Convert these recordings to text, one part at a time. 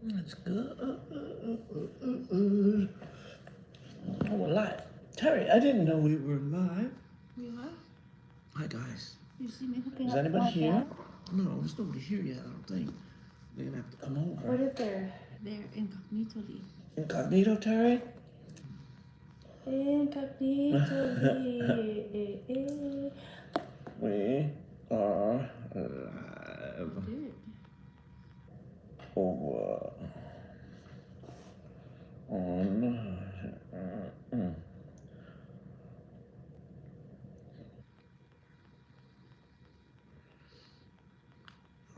That's good. Oh, we're live. Terry, I didn't know we were live. We are? Hi, guys. You see me hooking Is up anybody like here? that? No, there's nobody here yet, I don't think. They're gonna have to come over. What if they're incognito-ly? Incognito, Terry? Incognito-ly. We are live Dude. over on.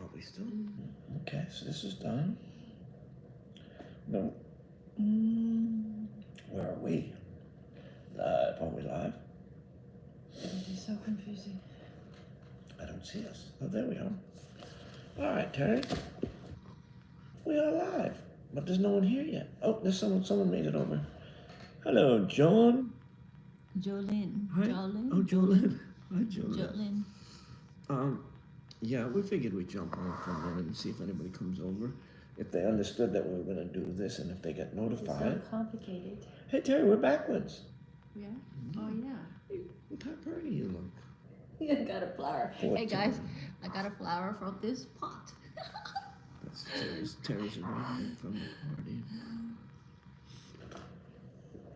Are we still? Okay, so this is done. No. Where are we? Live. Are we live? This is so confusing. I don't see us. Oh, there we are. All right, Terry. We are live, but there's no one here yet. Oh, there's someone. Someone made it over. Hello, John. Jolene. Hi. Jolene? Oh, Jolene. Hi, Jolene. Jolene. Yeah, we figured we'd jump on for a minute and see if anybody comes over. If they understood that we were going to do this and if they get It's notified. so complicated. Hey, Terry, we're backwards. Yeah? Oh, yeah. Hey, look how pretty you look. I got a flower. Poor Hey, guys, Terry. I got a flower from this pot. That's Terry's arrangement from the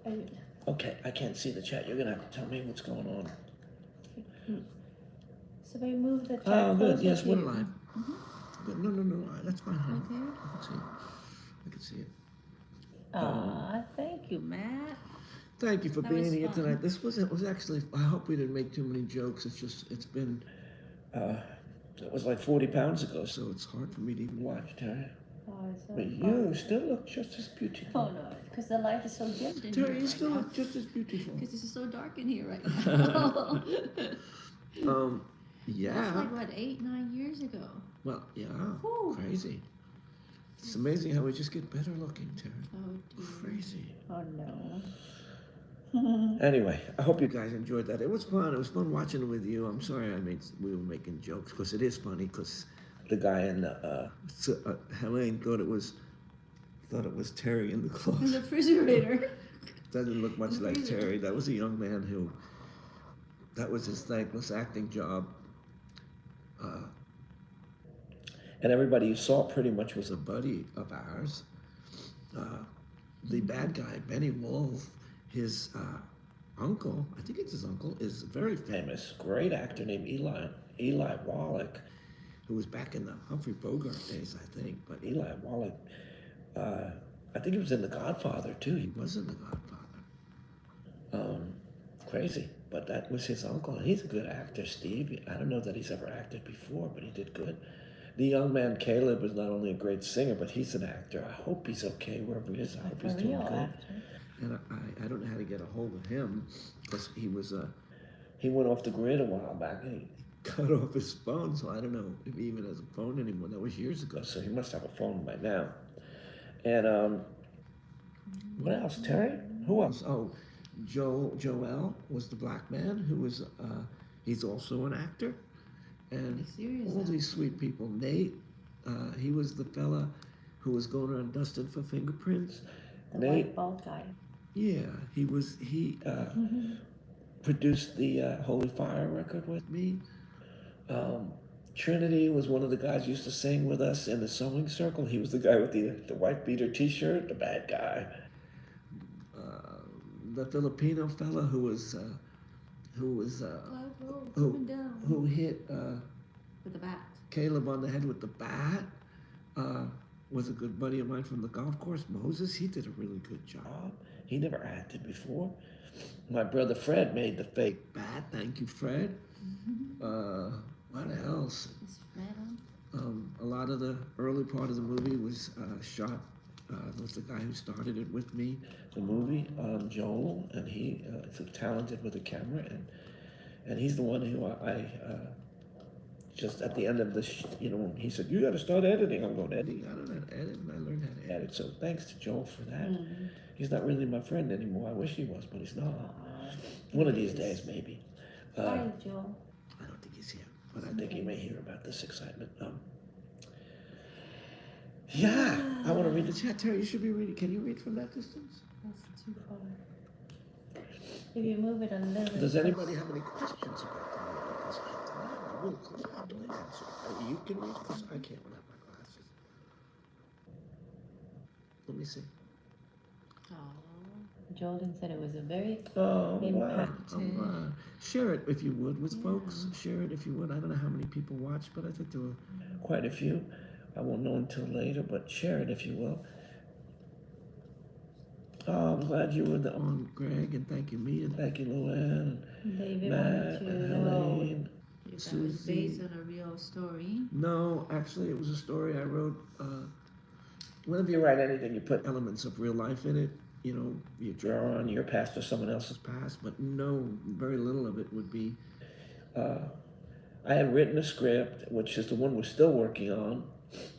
party. Okay, I can't see the chat. You're going to have to tell me what's going on. Somebody move the chat. Oh, good. closer Yes, to we're you. live. Good. No. That's fine, honey. Okay. I can see it. I can see it. Aw, thank you, Matt. Thank you for That being was here fun. tonight. It was actually, I hope we didn't make too many jokes. It's been, it was like 40 pounds ago, so it's hard for me to even watch, Terry. Oh, it's so But fun. you still look just as beautiful. Oh, no, because the light is so dim in here Terry, you right still now. look just as beautiful. Because this is so dark in here right now. Yeah. That's like, what, 8, 9 years ago? Well, yeah. Whew. Crazy. It's amazing how we just get better looking, Terry. Oh, dear. Crazy. Oh, no. Anyway, I hope you guys enjoyed that. It was fun. It was fun watching it with you. I'm sorry we were making jokes because it is funny because the guy in Helene thought it was Terry in the In the closet. refrigerator. Doesn't look much In the like freezer. Terry. That was a young man who that was his thankless acting job. And everybody you saw pretty much was a buddy of ours. The bad guy, Benny Wolf, his uncle, I think it's his uncle, is a very famous, great actor named Eli Wallach, who was back in the Humphrey Bogart days, I think. But Eli Wallach, I think he was in The Godfather too. He was in The Godfather. Crazy, but that was his uncle, and he's a good actor, Steve. I don't know that he's ever acted before, but he did good. The young man Caleb is not only a great singer, but he's an actor. I hope he's okay wherever he is. I hope he's doing real good. actor. And I don't know how to get a hold of him because he went off the grid a while back and he cut off his phone, so I don't know if he even has a phone anymore. That was years ago, so he must have a phone by now. And what else, Terry? Who else? Oh, Joel was the black man who was he's also an actor. And serious all now. these sweet people. Nate, he was the fella who was going around dusted for fingerprints. The Nate, white bald guy. yeah, he produced the Holy Fire record with me. Trinity was one of the guys who used to sing with us in the sewing circle. He was the guy with the white beater T-shirt, the bad guy. The Filipino fella who was Black robe coming down. who hit With the bat. Caleb on the head with the bat. Was a good buddy of mine from the golf course, Moses. He did a really good job. He never acted before. My brother Fred made the fake bat. Thank you, Fred. What else? Is Fred on? A lot of the early part of the movie was shot. Was the guy who started it with me, the movie, Joel, and he is talented with a camera, and he's the one who I just at the end of the, he said, you got to start editing. I'm going, editing? I don't know how to edit, and I learned how to edit. So thanks to Joel for that. He's not really my friend anymore. I wish he was, but he's not. One of these days, maybe. Hi, Joel. I don't think he's here, but I think he may hear about this excitement. Yeah, I want to read the chat. Terry, you should be reading. Can you read from that distance? That's too far. If you move it a little. Does anybody have any questions about the movie? Because I will gladly answer. You can read because I can't without my glasses. Let me see. Jordan said it was a very impactful. Share it if you would with folks. Share it if you would. I don't know how many people watch, but I think there were quite a few. I won't know until later, but share it if you will. Oh, I'm glad you were on, Greg, and thank you, Mia, thank you, Luann, David Matt, wanted to and know Helene, if that was Susie. based on a real story. No, actually, it was a story I wrote. Whenever you write anything, you put elements of real life in it. You know, you draw on your past or someone else's past, but no, very little of it would be. I had written a script, which is the one we're still working on,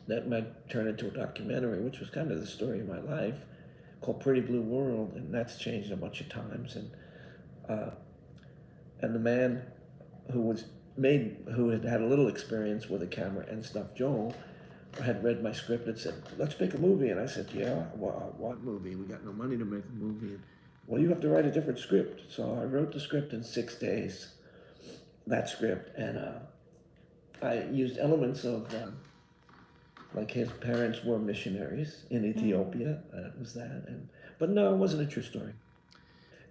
that might turn into a documentary, which was kind of the story of my life, called Pretty Blue World, and that's changed a bunch of times. And the man who had had a little experience with a camera and stuff, Joel, had read my script and said, "Let's make a movie." And I said, "Yeah, well, what movie? We got no money to make a movie." And, well, you have to write a different script. So I wrote the script in 6 days, that script, and I used elements of, like his parents were missionaries in Ethiopia. It was that, but no, it wasn't a true story.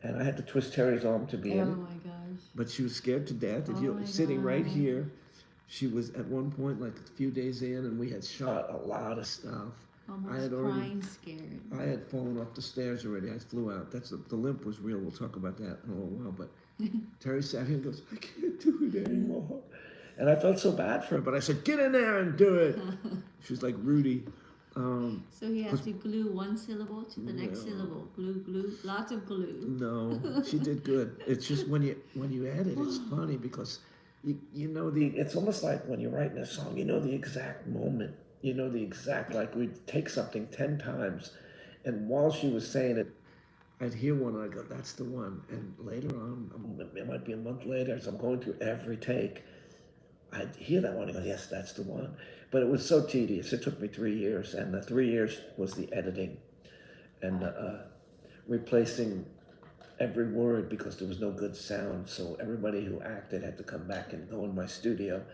And I had to twist Terry's arm to be in it. Oh my gosh. But she was scared to death. If you're sitting right here, she was at one point like a few days in, and we had shot a lot of stuff. Almost crying, scared. I had fallen off the stairs already. I flew out. The limp was real. We'll talk about that in a little while. But Terry sat here and goes, "I can't do it anymore." And I felt so bad for her, but I said, "Get in there and do it." She was like Rudy. So he had to glue one syllable to the next syllable. Glue, lots of glue. No, she did good. It's just when you edit, it's funny because you know it's almost like when you're writing a song, you know the exact moment. You know the exact, like we'd take something 10 times, and while she was saying it, I'd hear one and I'd go, "That's the one." And later on, it might be a month later, as I'm going through every take, I'd hear that one and go, "Yes, that's the one." But it was so tedious. It took me 3 years, and the 3 years was the editing and replacing every word because there was no good sound. So everybody who acted had to come back and go in my studio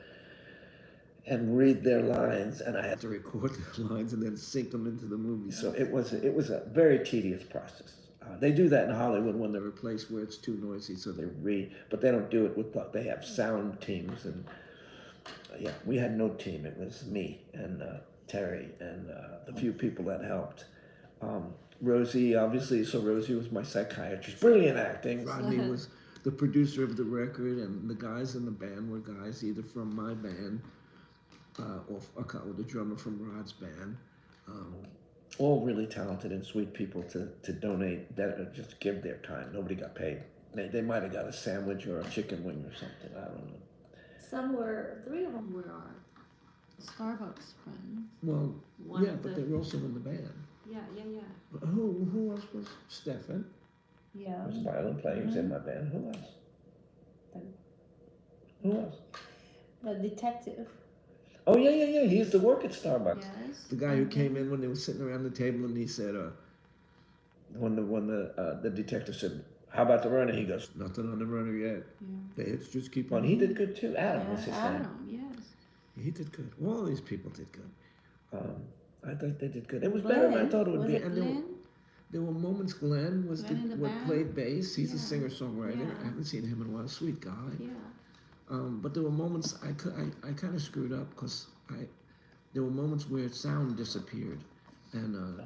and read their lines, and I had to record their lines and then sync them into the movie. So it was a very tedious process. They do that in Hollywood when they replace where it's too noisy, so but they don't do it with, they have sound teams, and yeah, we had no team. It was me and Terry and the few people that helped. Rosie, obviously, so Rosie was my psychiatrist, brilliant acting. Rodney was the producer of the record, and the guys in the band were guys either from my band or the drummer from Rod's band. All really talented and sweet people to donate, just give their time. Nobody got paid. They might have got a sandwich or a chicken wing or something. I don't know. Three of them were our Starbucks friends. Well, but they were also in the band. Yeah. Who else was Stefan? Yeah. Was violin player. He was in my band. Who else? Who else? The detective. Oh yeah. He used to work at Starbucks. Yes. The guy who came in when they were sitting around the table, and he said, when the detective said, "How about the runner?" He goes, "Nothing on the runner yet. Yeah. The hits just keep on." He did good too. Adam was his name. Adam, yes. He did good. All these people did good. I thought they did good. It was Glenn, better than I thought it would was be. It Glenn? There were moments. Glenn was played bass. He's a singer-songwriter. Yeah. I haven't seen him in a while. Sweet guy. Yeah. But there were moments I kind of screwed up because there were moments where sound disappeared, and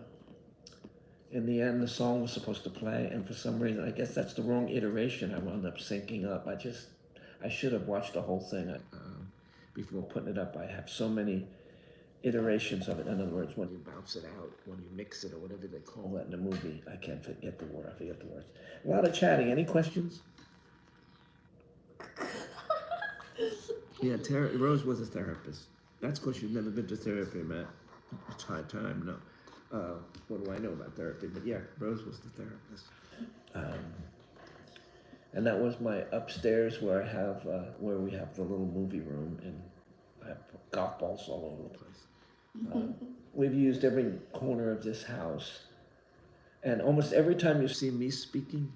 in the end the song was supposed to play, and for some reason, I guess that's the wrong iteration. I wound up syncing up. I should have watched the whole thing before putting it up. I have so many iterations of it. In other words, when you bounce it out, when you mix it, or whatever they call that in a movie, I can't forget the word. I forget the words. A lot of chatting. Any questions? Yeah, Rose was a therapist. That's because you've never been to therapy, Matt. It's high time, no. What do I know about therapy? But yeah, Rose was the therapist. And that was my upstairs where we have the little movie room, and I have golf balls all over the place. we've used every corner of this house. And almost every time you see me speaking,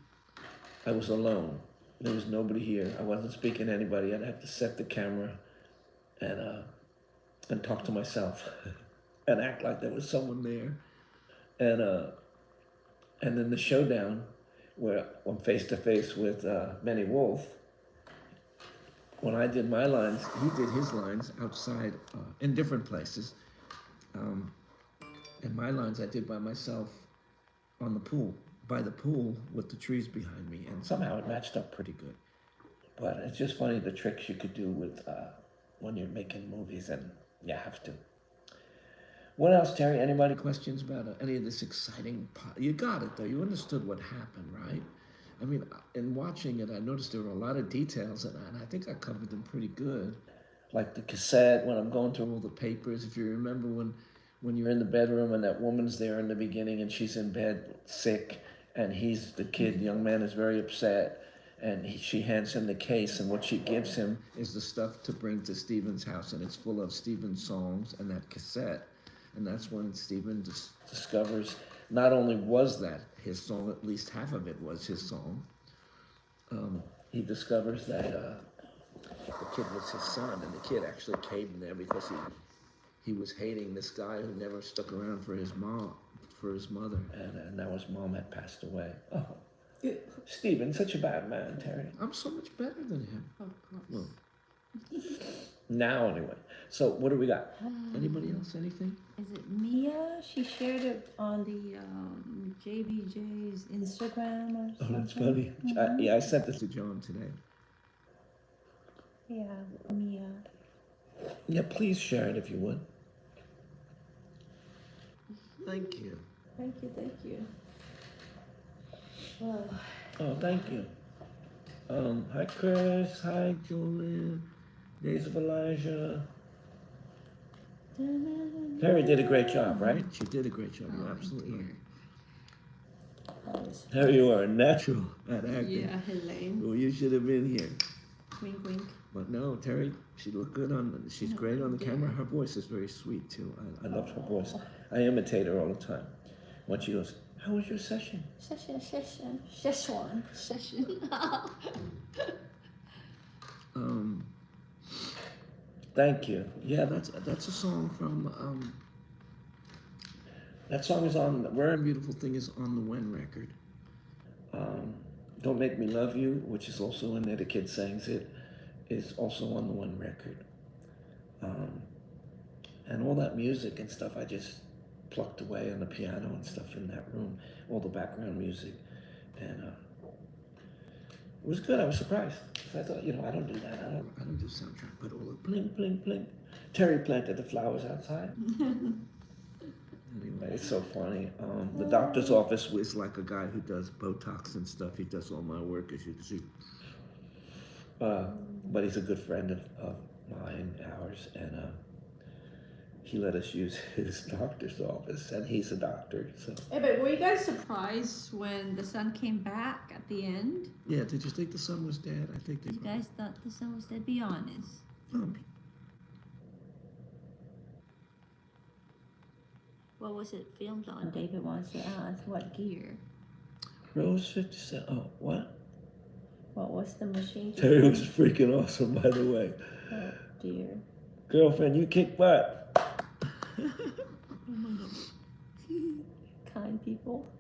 I was alone. There was nobody here. I wasn't speaking to anybody. I'd have to set the camera and talk to myself and act like there was someone there. And then the showdown, where I'm face to face with Benny Wolf. When I did my lines, he did his lines outside in different places. And my lines I did by myself on the pool, by the pool with the trees behind me. And somehow it matched up pretty good. But it's just funny the tricks you could do with when you're making movies, and you have to. What else, Terry? Anybody questions about any of this exciting part? You got it, though. You understood what happened, right? I mean, in watching it, I noticed there were a lot of details, and I think I covered them pretty good. Like the cassette, when I'm going through all the papers. If you remember when you're in the bedroom and that woman's there in the beginning and she's in bed sick, and the kid, the young man, is very upset. And she hands him the case, and what she gives him is the stuff to bring to Stephen's house, and it's full of Stephen's songs and that cassette. And that's when Stephen discovers not only was that his song, at least half of it was his song. He discovers that the kid was his son, and the kid actually came there because he was hating this guy who never stuck around for his mother, and now his mom had passed away. Oh. Stephen, such a bad man, Terry. I'm so much better than him. Of course. Well, now, anyway. So, what do we got? Anybody else? Anything? Is it Mia? She shared it on the JBJ's Instagram or something. Oh, that's funny. Mm-hmm. I sent this to John today. Yeah, Mia. Yeah, please share it if you would. Thank you. Thank you. Well. Oh, thank you. Hi, Chris. Hi, Julian. Days of Elijah. Harry did a great job, right? She did a great job. You're absolutely right. Harry, you are a natural at acting. Yeah, Helene. Well, you should have been here. Wink, wink. But no, Terry, she looked good she's great on the camera. Her voice is very sweet, too. I love her voice. I imitate her all the time. When she goes, how was your session? Session. Thank you. Yeah, that's a song from, that song is on, Rare and Beautiful Thing is on the When record. Don't Make Me Love You, which is also in there, the kid sings it, is also on the When record. And all that music and stuff, I just plucked away on the piano and stuff in that room, all the background music, and it was good. I was surprised. I thought, I don't do that. I don't do soundtrack, but all the bling, bling, bling. Terry planted the flowers outside. Anyway, it's so funny. The doctor's office was like a guy who does Botox and stuff. He does all my work, as you can see. But he's a good friend of mine, ours, and he let us use his doctor's office, and he's a doctor, so. Hey, but were you guys surprised when the son came back at the end? Yeah, did you think the son was dead? I think You guys thought the son was dead? Be honest. What was it filmed on? David wants to ask what year. Rose 57. Oh, what? What was the machine? Terry was freaking awesome, by the way. Oh, dear. Girlfriend, you kick butt. Kind people.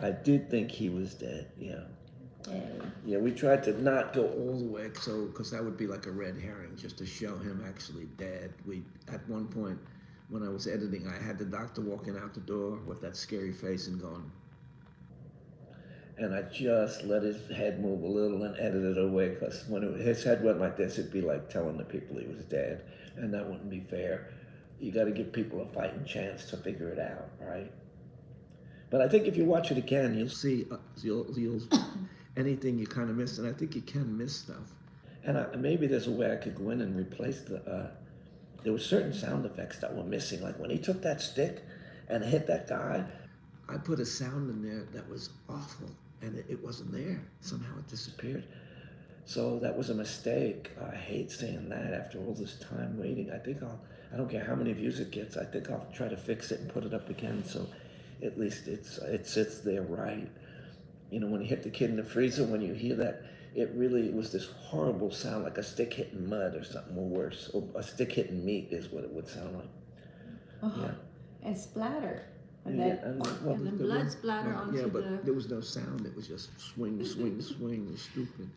I did think he was dead, yeah. Hey. Yeah, we tried to not go all the way, because that would be like a red herring, just to show him actually dead. At one point, when I was editing, I had the doctor walking out the door with that scary face and going, and I just let his head move a little and edited it away, because when his head went like this, it'd be like telling the people he was dead, and that wouldn't be fair. You got to give people a fighting chance to figure it out, right? But I think if you watch it again, you'll see, you'll anything you kind of miss, and I think you can miss stuff. And maybe there's a way I could go in and replace there were certain sound effects that were missing, like when he took that stick and hit that guy, I put a sound in there that was awful, and it wasn't there. Somehow it disappeared. So that was a mistake. I hate saying that after all this time waiting. I I don't care how many views it gets. I think I'll try to fix it and put it up again so at least it sits there right. You know, when you hit the kid in the freezer, when you hear that, it was this horrible sound like a stick hitting mud or something or worse. Or a stick hitting meat is what it would sound like. Oh, Yeah. and splatter. And Yeah, then, well, And the blood splatter onto yeah, but the. there was no sound. It was just swing, swing, swing. It was stupid.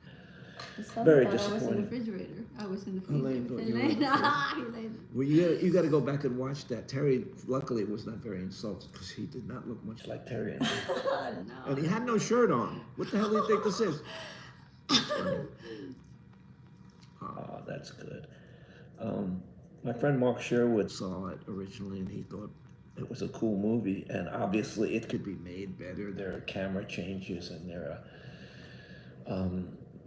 I Very was in the disappointing. refrigerator. I was in the freezer. Elaine thought you were in Elaine, the Elaine. Well, you got to go back and watch that. Terry, luckily, was not very insulted because he did not look much like Terry. No. And he had no shirt on. What the hell do you think this is? Oh, that's good. My friend Mark Sherwood saw it originally, and he thought it was a cool movie. And obviously, it could be made better. There are camera changes, and there are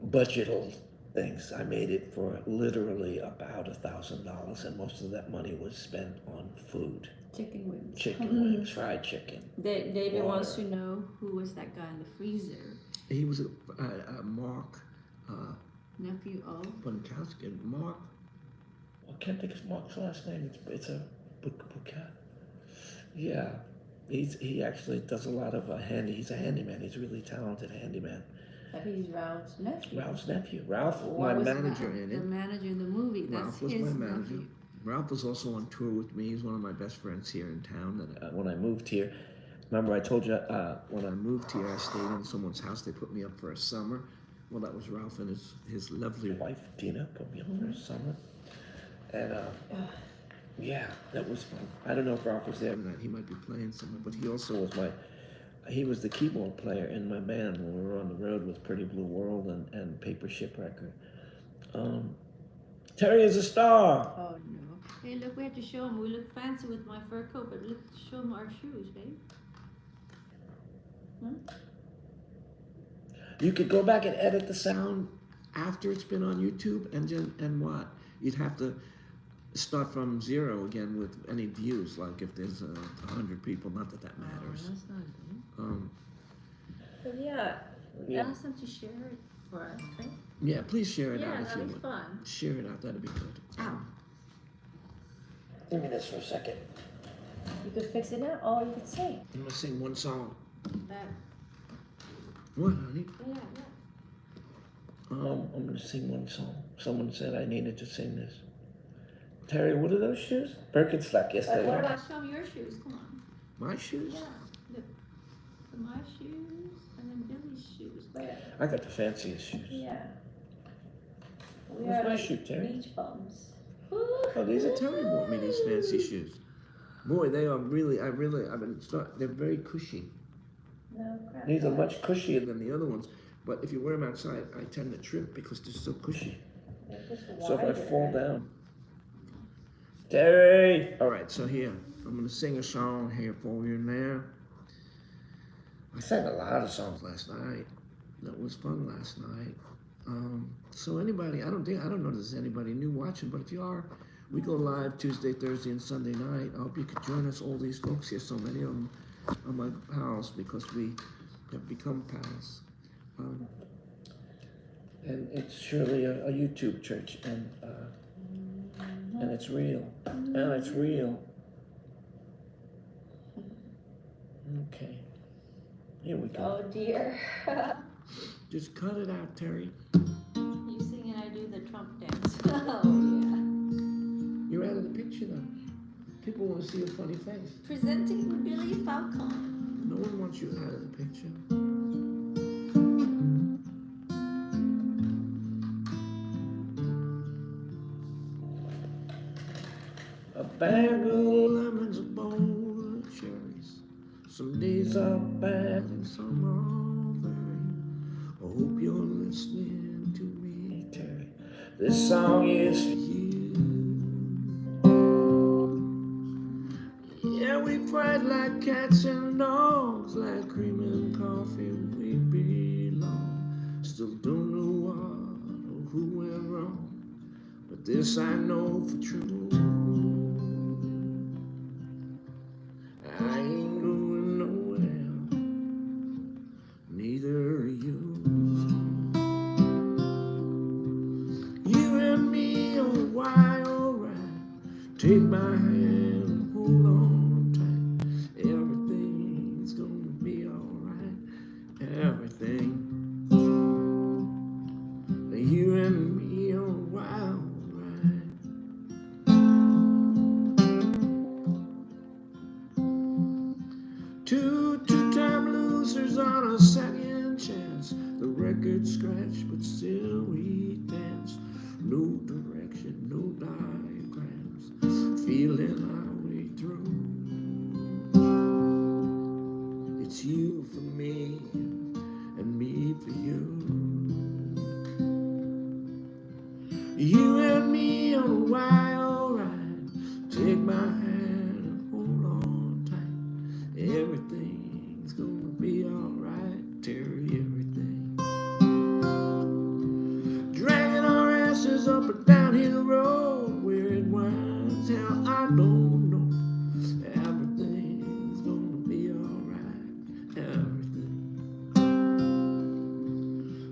budgetal things. I made it for literally about $1,000, and most of that money was spent on food. chicken wings. Chicken wings, fried chicken. David Water. wants to know. Know who was that guy in the freezer? He was a Mark Nephew of. Bunkowski. Mark. I can't think of Mark's last name. It's a Bukat. Yeah, he actually does a lot of He's a handyman. He's a really talented handyman. He's Ralph's nephew. Ralph's nephew. Ralph, What my was manager Ralph, in the it. manager in the movie. That's Ralph was his my manager. nephew. Ralph was also on tour with me. He's one of my best friends here in town. That when I moved here, remember I told you when I moved here, I stayed in someone's house. They put me up for a summer. Well, that was Ralph and his lovely wife Tina put me up for a summer, and yeah, that was fun. I don't know if Ralph was there tonight. He might be playing somewhere, but he also was he was the keyboard player in my band when we were on the road with Pretty Blue World and Paper Ship Record. Terry is a star. Oh no. Hey, look, we have to show him. We look fancy with my fur coat, but look, show him our shoes, babe. You could go back and edit the sound after it's been on YouTube, and what? You'd have to start from zero again with any views. Like if there's 100 people, not that matters. Oh, that's not good. But yeah. Yeah. Ask them to share it for us, right? Yeah, please share it Yeah, out if you that'd be would. fun. Share it out. That'd be good. Ow. Give me this for a second. You could fix it now, or you could sing. I'm gonna sing one song. That. What, honey? Yeah. I'm gonna sing one song. Someone said I needed to sing this. Terry, what are those shoes? Birkenstock, yes they What are. about show 'em your shoes? Come on. My shoes? Yeah. Look. My shoes and then Billy's shoes. I got the fanciest shoes. Yeah. We Where's are my like shoe, Terry? beach bums. Oh, these are Terry bought me these fancy shoes. Boy, they are really, they're very cushy. No crap. These are much cushier than the other ones. But if you wear them outside, I tend to trip because they're so cushy. They're just So if I wider. fall down. Terry! All right, so here, I'm going to sing a song here for you now. I sang a lot of songs last night. That was fun last night. So anybody, I don't know if there's anybody new watching, but if you are, we go live Tuesday, Thursday, and Sunday night. I hope you could join us, all these folks here. So many of them are my pals because we have become pals. And it's surely a YouTube church, and it's real, and it's real. Okay, here we go. Oh dear. Just cut it out, Terry. You sing and I do the Trump dance. Oh yeah. You're out of the picture though. People want to see your funny face. Presenting Billy Falcon. No one wants you out of the picture. A bag of lemons, a bowl of cherries. Some days are bad and some are very. I hope you're listening to me, Terry. This song is for you. Yeah, we fight like cats and dogs, like cream and coffee we belong. Still don't know what or who went wrong, but this I know for true. I ain't going nowhere, neither are you. You and me are wild, alright. Take my hand and hold on tight. Everything's gonna be alright. Everything. You and me on a wild ride. Two-time losers on a second chance. The record scratched, but still we dance. No direction, no diagrams. Feeling our way through. It's you for me, and me for you. You and me on a wild ride. Take my hand and hold on tight. Everything's gonna be alright, Terry, everything. Dragging our asses up a downhill road where it winds, hell, I don't know. Everything's gonna be alright, everything.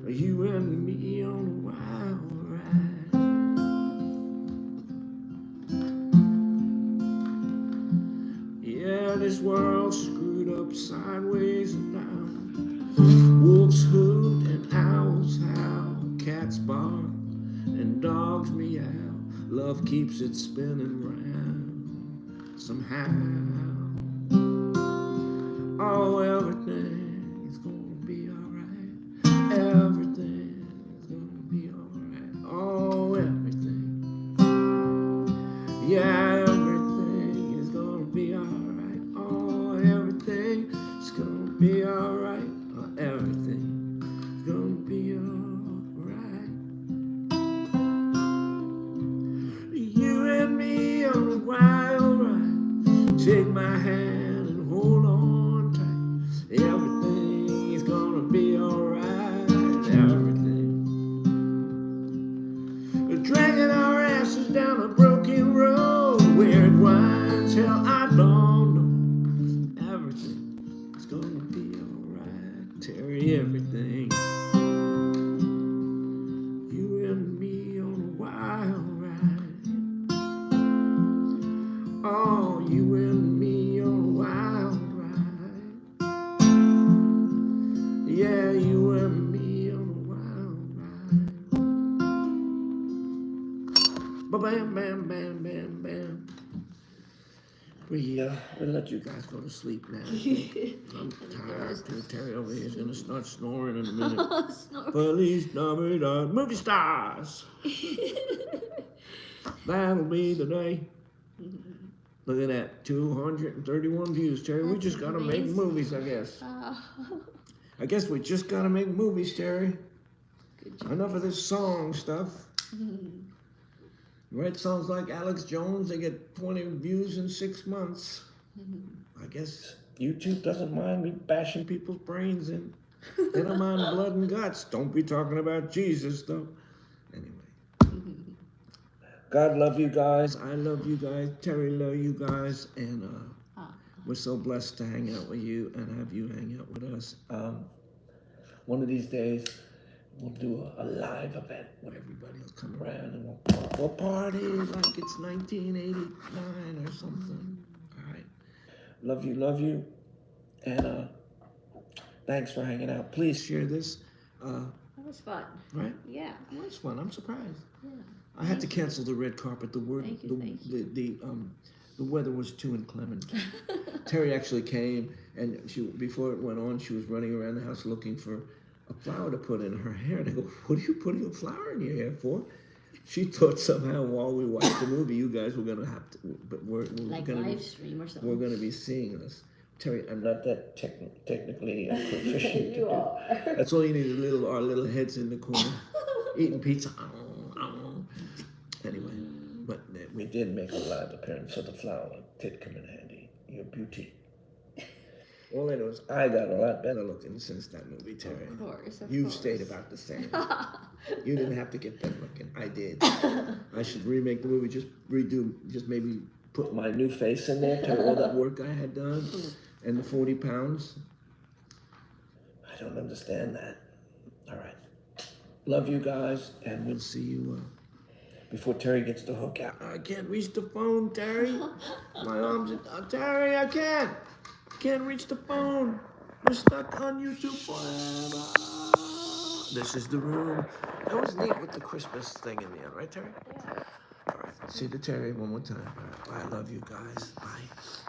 You and me on a wild ride. Yeah, this world's screwed up sideways and down. Wolves hoot and owls howl, cats bark and dogs meow. Love keeps it spinning round somehow. Oh, everything's gonna be alright. Everything's gonna be alright. Oh, everything. Yeah, everything is gonna be alright. Oh, everything is gonna be alright. Oh, everything is gonna be alright. You and me on a wild ride. Take my hand and hold on tight. Everything is gonna be alright. Everything. We're dragging our asses down a broken road where it winds, hell, I don't know. Everything is gonna be alright, Terry, everything. You and me on a wild ride. Oh, you and me on a wild ride. Yeah, you and me on a wild ride. Ba-bam, bam, bam, bam, bam. We'll let you guys go to sleep now. I'm tired too. Terry over here is gonna start snoring in a minute. Snore. Police, movie stars. That'll be the day. Look at that, 231 views, Terry. We That's just gotta make amazing. movies, I guess. Oh, I guess we just gotta make movies, Terry. good job. Enough of this song stuff. Write songs like Alex Jones, they get 20 views in 6 months. I guess YouTube doesn't mind me bashing people's brains in. They don't mind blood and guts. Don't be talking about Jesus, though. Anyway. God love you guys. I love you guys. Terry love you guys. And we're so blessed to hang out with you and have you hang out with us. One of these days, we'll do a live event where everybody will come around and we'll party like it's 1989 or something. All right. Love you. And thanks for hanging out. Please share this. That was fun. Right? Yeah. It was fun. I'm surprised. Yeah. I had to cancel the red carpet. The weather was too inclement. Terry actually came, and before it went on, she was running around the house looking for a flower to put in her hair. And I go, "What are you putting a flower in your hair for?" She thought somehow while we watched the movie, you guys were gonna have to, but we're Like gonna live stream or something. we're gonna be seeing this. Terry, I'm not that technically proficient. You are. That's all you need is our little heads in the corner, eating pizza. Anyway, but we did make a live appearance, so the flower did come in handy. Your beauty. All I know is I got a lot better looking since that movie, Terry. Of course. You stayed about the same. You didn't have to get better looking. I did. I should remake the movie, just maybe put my new face in there, all that work I had done, and the 40 pounds. I don't understand that. All right. Love you guys, and we'll see you before Terry gets the hook out. I can't reach the phone, Terry. My arms are... Terry, I can't reach the phone. We're stuck on YouTube forever. This is the room. That was neat with the Christmas thing in the end, right, Terry? Yeah. All right. See the Terry one more time. All right. Bye. I love you guys. Bye.